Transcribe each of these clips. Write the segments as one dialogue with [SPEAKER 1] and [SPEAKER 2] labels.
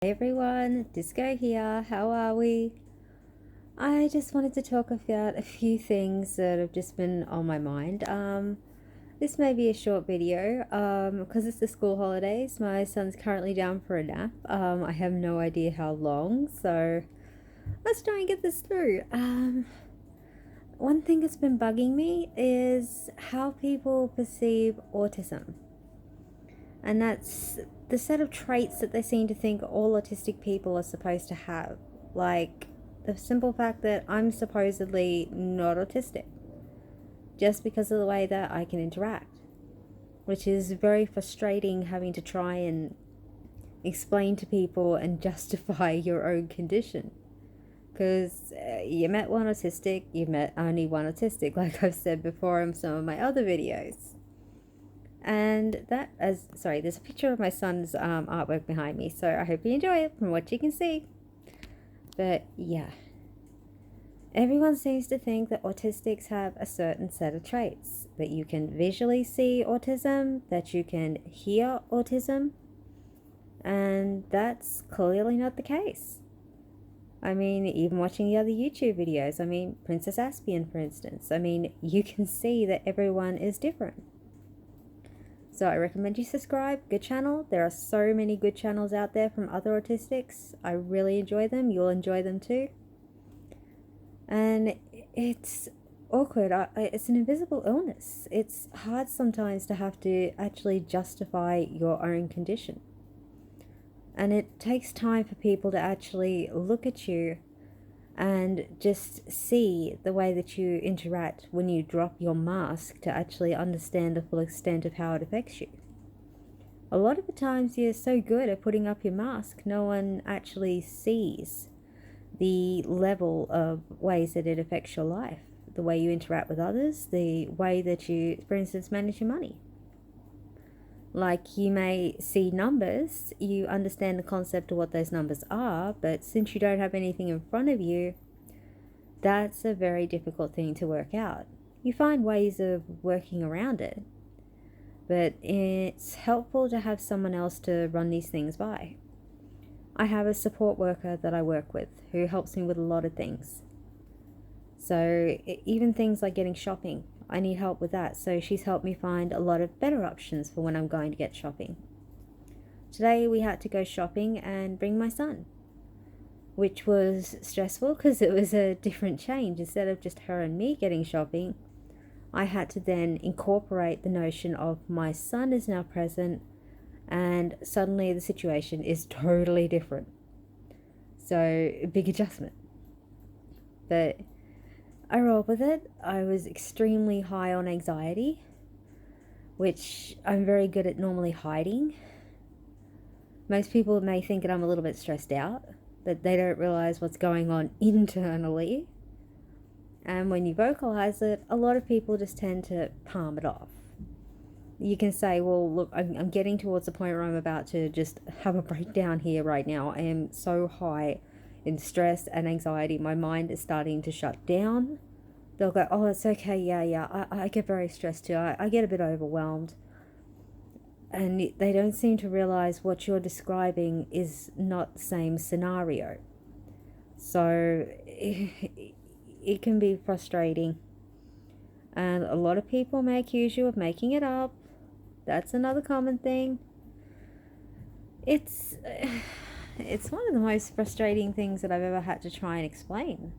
[SPEAKER 1] Hey everyone, Disco here. How are we? I just wanted to talk about a few things that have just been on my mind. This may be a short video because it's the school holidays. My son's currently down for a nap. I have no idea how long, so let's try and get this through. One thing that's been bugging me is how people perceive autism. And that's the set of traits that they seem to think all autistic people are supposed to have. Like the simple fact that I'm supposedly not autistic just because of the way that I can interact, which is very frustrating having to try and explain to people and justify your own condition. Because you met one autistic, you met only one autistic, like I've said before in some of my other videos. And there's a picture of my son's artwork behind me, so I hope you enjoy it from what you can see. But yeah, everyone seems to think that autistics have a certain set of traits, that you can visually see autism, that you can hear autism, and that's clearly not the case. I mean, even watching the other YouTube videos, Princess Aspian, for instance, you can see that everyone is different. So I recommend you subscribe. Good channel. There are so many good channels out there from other autistics. I really enjoy them. You'll enjoy them too. And it's awkward. It's an invisible illness. It's hard sometimes to have to actually justify your own condition. And it takes time for people to actually look at you and just see the way that you interact when you drop your mask to actually understand the full extent of how it affects you. A lot of the times you're so good at putting up your mask, no one actually sees the level of ways that it affects your life, the way you interact with others, the way that you, for instance, manage your money. Like, you may see numbers, you understand the concept of what those numbers are, but since you don't have anything in front of you, that's a very difficult thing to work out. You find ways of working around it, but it's helpful to have someone else to run these things by. I have a support worker that I work with who helps me with a lot of things. So even things like getting shopping, I need help with that. So she's helped me find a lot of better options for when I'm going to get shopping. Today we had to go shopping and bring my son, which was stressful because it was a different change. Instead of just her and me getting shopping, I had to then incorporate the notion of my son is now present, and suddenly the situation is totally different. So, a big adjustment. But I rolled with it. I was extremely high on anxiety, which I'm very good at normally hiding. Most people may think that I'm a little bit stressed out, but they don't realize what's going on internally. And when you vocalize it, a lot of people just tend to palm it off. You can say, well, look, I'm getting towards the point where I'm about to just have a breakdown here right now. I am so high in stress and anxiety. My mind is starting to shut down. They'll go, oh, it's okay. Yeah. I get very stressed too. I get a bit overwhelmed. And they don't seem to realize what you're describing is not the same scenario. So it can be frustrating. And a lot of people may accuse you of making it up. That's another common thing. It's one of the most frustrating things that I've ever had to try and explain.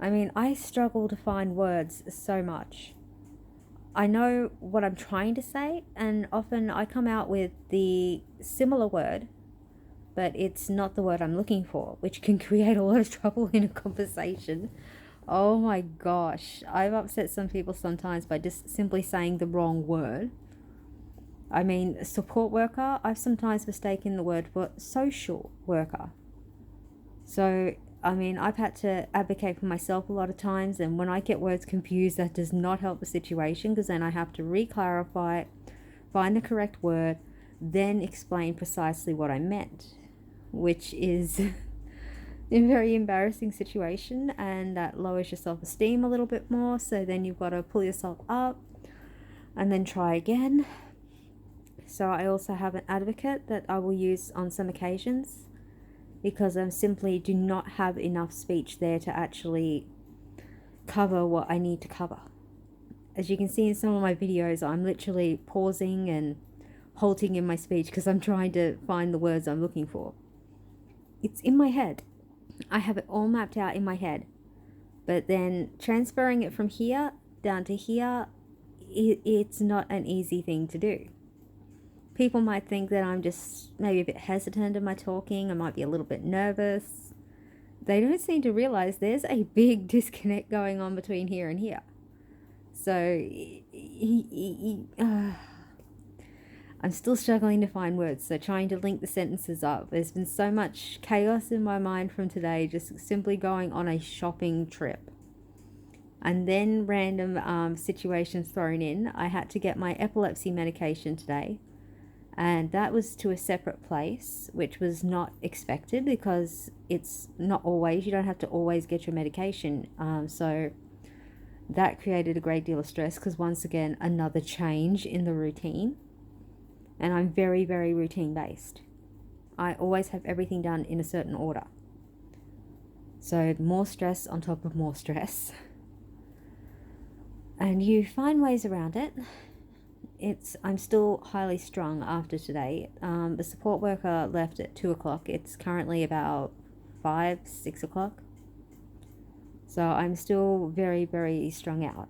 [SPEAKER 1] I struggle to find words so much. I know what I'm trying to say, and often I come out with the similar word, but it's not the word I'm looking for, which can create a lot of trouble in a conversation. Oh my gosh, I've upset some people sometimes by just simply saying the wrong word. Support worker, I've sometimes mistaken the word for social worker. So, I've had to advocate for myself a lot of times, and when I get words confused, that does not help the situation, because then I have to re-clarify it, find the correct word, then explain precisely what I meant, which is a very embarrassing situation, and that lowers your self-esteem a little bit more. So then you've got to pull yourself up and then try again. So I also have an advocate that I will use on some occasions because I simply do not have enough speech there to actually cover what I need to cover. As you can see in some of my videos, I'm literally pausing and halting in my speech because I'm trying to find the words I'm looking for. It's in my head. I have it all mapped out in my head. But then transferring it from here down to here, it's not an easy thing to do. People might think that I'm just maybe a bit hesitant in my talking. I might be a little bit nervous. They don't seem to realize there's a big disconnect going on between here and here. So I'm still struggling to find words, so trying to link the sentences up. There's been so much chaos in my mind from today, just simply going on a shopping trip. And then random situations thrown in. I had to get my epilepsy medication today, and that was to a separate place, which was not expected because it's not always, you don't have to always get your medication. So that created a great deal of stress because once again, another change in the routine. And I'm very, very routine based. I always have everything done in a certain order. So more stress on top of more stress. And you find ways around it. I'm still highly strung after today. The support worker left at 2 o'clock. It's currently about 5, 6 o'clock. So I'm still very, very strung out.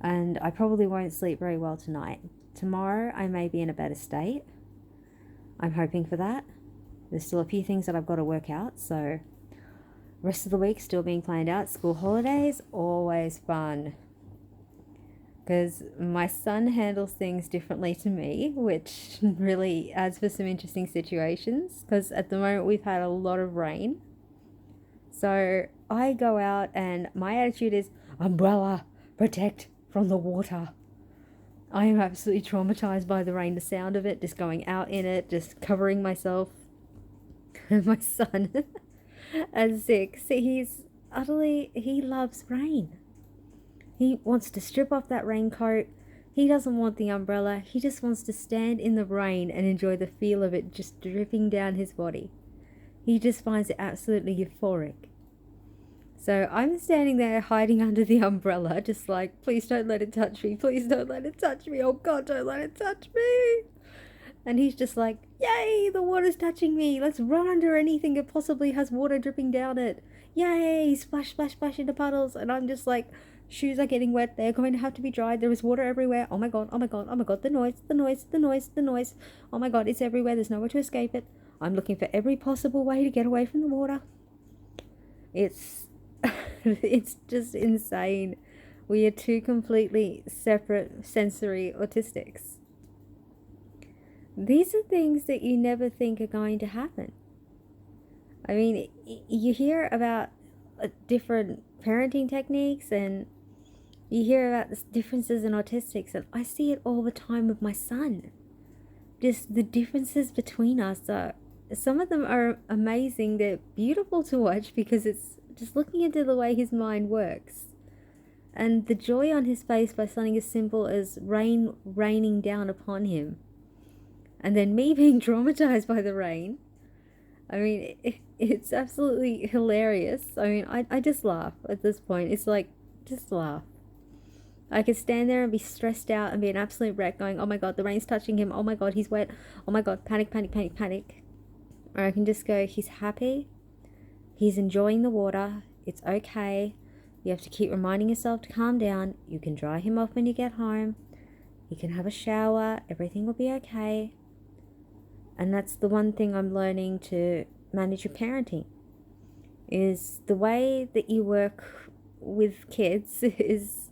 [SPEAKER 1] And I probably won't sleep very well tonight. Tomorrow I may be in a better state. I'm hoping for that. There's still a few things that I've got to work out, so rest of the week still being planned out. School holidays, always fun. Because my son handles things differently to me, which really adds for some interesting situations. Because at the moment we've had a lot of rain. So I go out and my attitude is, umbrella, protect from the water. I am absolutely traumatized by the rain, the sound of it, just going out in it, just covering myself. My son at 6, he loves rain. He wants to strip off that raincoat. He doesn't want the umbrella. He just wants to stand in the rain and enjoy the feel of it just dripping down his body. He just finds it absolutely euphoric. So I'm standing there hiding under the umbrella, just like, please don't let it touch me. Please don't let it touch me. Oh God, don't let it touch me. And he's just like, yay, the water's touching me. Let's run under anything that possibly has water dripping down it. Yay, splash, splash, splash into puddles. And I'm just like, shoes are getting wet. They're going to have to be dried. There is water everywhere. Oh my God, oh my God, oh my God. The noise, the noise, the noise, the noise. Oh my God, it's everywhere. There's nowhere to escape it. I'm looking for every possible way to get away from the water. It's just insane. We are two completely separate sensory autistics. These are things that you never think are going to happen. I mean, you hear about different parenting techniques and you hear about the differences in autistics, and I see it all the time with my son. Just the differences between us are, some of them are amazing. They're beautiful to watch because it's just looking into the way his mind works. And the joy on his face by something as simple as rain raining down upon him. And then me being traumatized by the rain. I mean, it's absolutely hilarious. I mean, I just laugh at this point. It's like, just laugh. I could stand there and be stressed out and be an absolute wreck going, oh my God, the rain's touching him. Oh my God, he's wet. Oh my God, panic, panic, panic, panic. Or I can just go, he's happy. He's enjoying the water. It's okay. You have to keep reminding yourself to calm down. You can dry him off when you get home. He can have a shower. Everything will be okay. And that's the one thing I'm learning to manage your parenting. Is the way that you work with kids is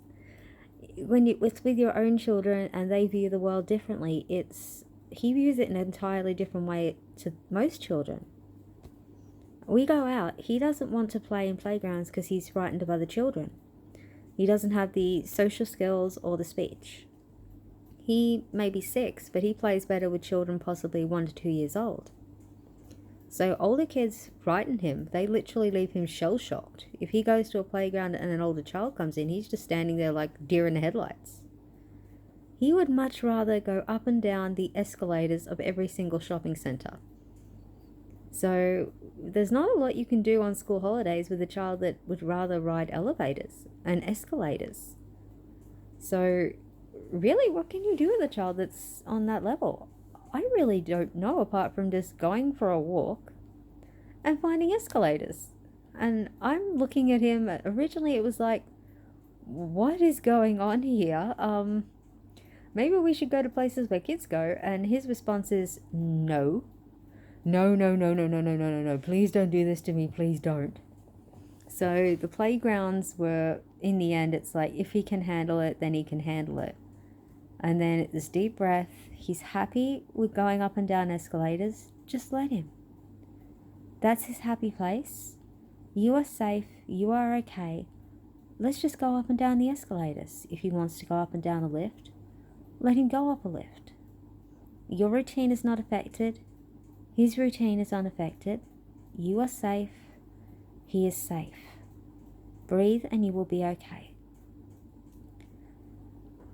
[SPEAKER 1] when it's with your own children and they view the world differently. He views it in an entirely different way to most children. We go out, he doesn't want to play in playgrounds because he's frightened of other children. He doesn't have the social skills or the speech. He may be 6, but he plays better with children possibly 1 to 2 years old. So older kids frighten him. They literally leave him shell-shocked. If he goes to a playground and an older child comes in, he's just standing there like deer in the headlights. He would much rather go up and down the escalators of every single shopping centre. So there's not a lot you can do on school holidays with a child that would rather ride elevators and escalators. So really, what can you do with a child that's on that level? I really don't know, apart from just going for a walk and finding escalators. And I'm looking at him, originally it was like, what is going on here? Maybe we should go to places where kids go. And his response is, no. No, no, no, no, no, no, no, no, no. Please don't do this to me. Please don't. So the playgrounds were, in the end, it's like, if he can handle it, then he can handle it. And then this deep breath, he's happy with going up and down escalators, just let him. That's his happy place. You are safe, you are okay. Let's just go up and down the escalators. If he wants to go up and down a lift, let him go up a lift. Your routine is not affected. His routine is unaffected. You are safe. He is safe. Breathe and you will be okay.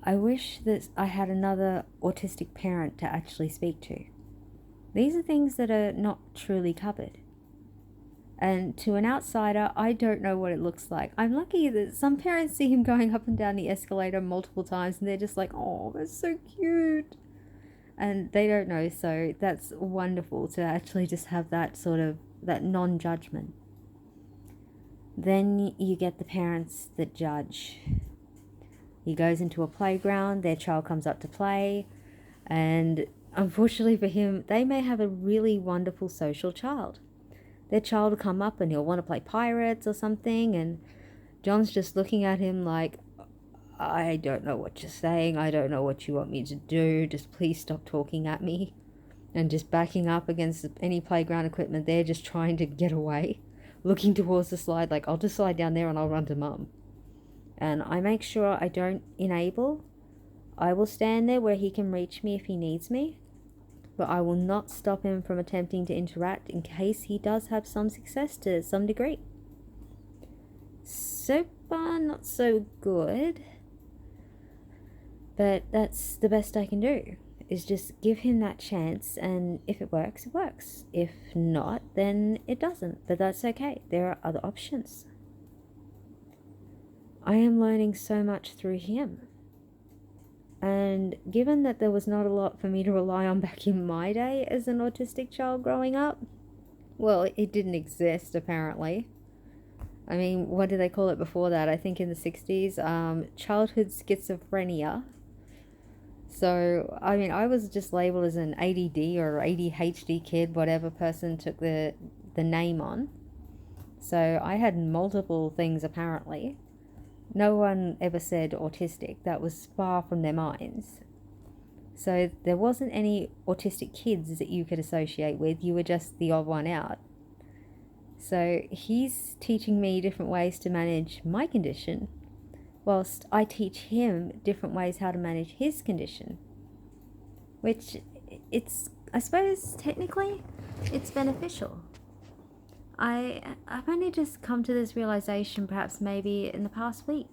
[SPEAKER 1] I wish that I had another autistic parent to actually speak to. These are things that are not truly covered. And to an outsider, I don't know what it looks like. I'm lucky that some parents see him going up and down the escalator multiple times and they're just like, oh, that's so cute. And they don't know, so that's wonderful to actually just have that sort of, that non-judgment. Then you get the parents that judge. He goes into a playground, their child comes up to play, and unfortunately for him, they may have a really wonderful social child. Their child will come up and he'll want to play pirates or something, and John's just looking at him like, I don't know what you're saying, I don't know what you want me to do, just please stop talking at me. And just backing up against any playground equipment there, just trying to get away, looking towards the slide like, I'll just slide down there and I'll run to mum. And I make sure I don't enable. I will stand there where he can reach me if he needs me, but I will not stop him from attempting to interact in case he does have some success to some degree. So far, not so good, but that's the best I can do, is just give him that chance, and if it works, it works. If not, then it doesn't, but that's okay. There are other options. I am learning so much through him. And given that there was not a lot for me to rely on back in my day as an autistic child growing up, well, it didn't exist apparently. I mean, what did they call it before that? I think in the 60s, childhood schizophrenia. So, I mean, I was just labeled as an ADD or ADHD kid, whatever person took the name on. So I had multiple things apparently. No one ever said autistic. That was far from their minds. So there wasn't any autistic kids that you could associate with. You were just the odd one out. So he's teaching me different ways to manage my condition, whilst I teach him different ways how to manage his condition. Which, I suppose technically, it's beneficial. I've only just come to this realization perhaps maybe in the past week.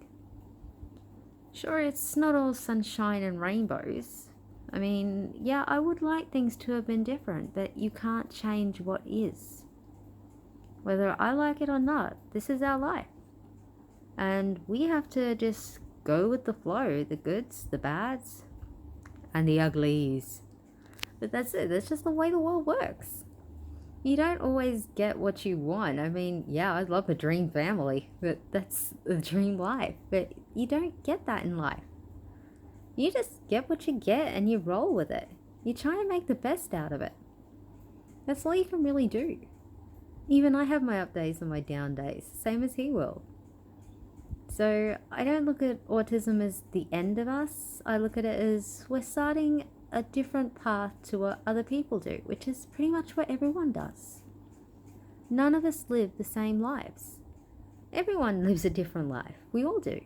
[SPEAKER 1] Sure, it's not all sunshine and rainbows. I mean, yeah, I would like things to have been different, but you can't change what is. Whether I like it or not, this is our life. And we have to just go with the flow, the goods, the bads, and the uglies. But that's it, that's just the way the world works. You don't always get what you want. I mean, yeah, I'd love a dream family, but that's the dream life. But you don't get that in life. You just get what you get and you roll with it. You try and make the best out of it. That's all you can really do. Even I have my up days and my down days, same as he will. So I don't look at autism as the end of us. I look at it as we're starting a different path to what other people do, which is pretty much what everyone does. None of us live the same lives. Everyone lives a different life. We all do.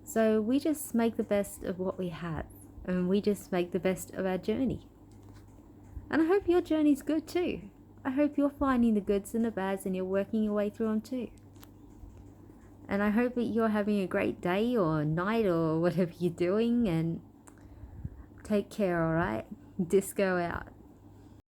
[SPEAKER 1] So we just make the best of what we have, and we just make the best of our journey. And I hope your journey's good too. I hope you're finding the goods and the bads and you're working your way through them too. And I hope that you're having a great day or night or whatever you're doing, and take care, alright? Disco out.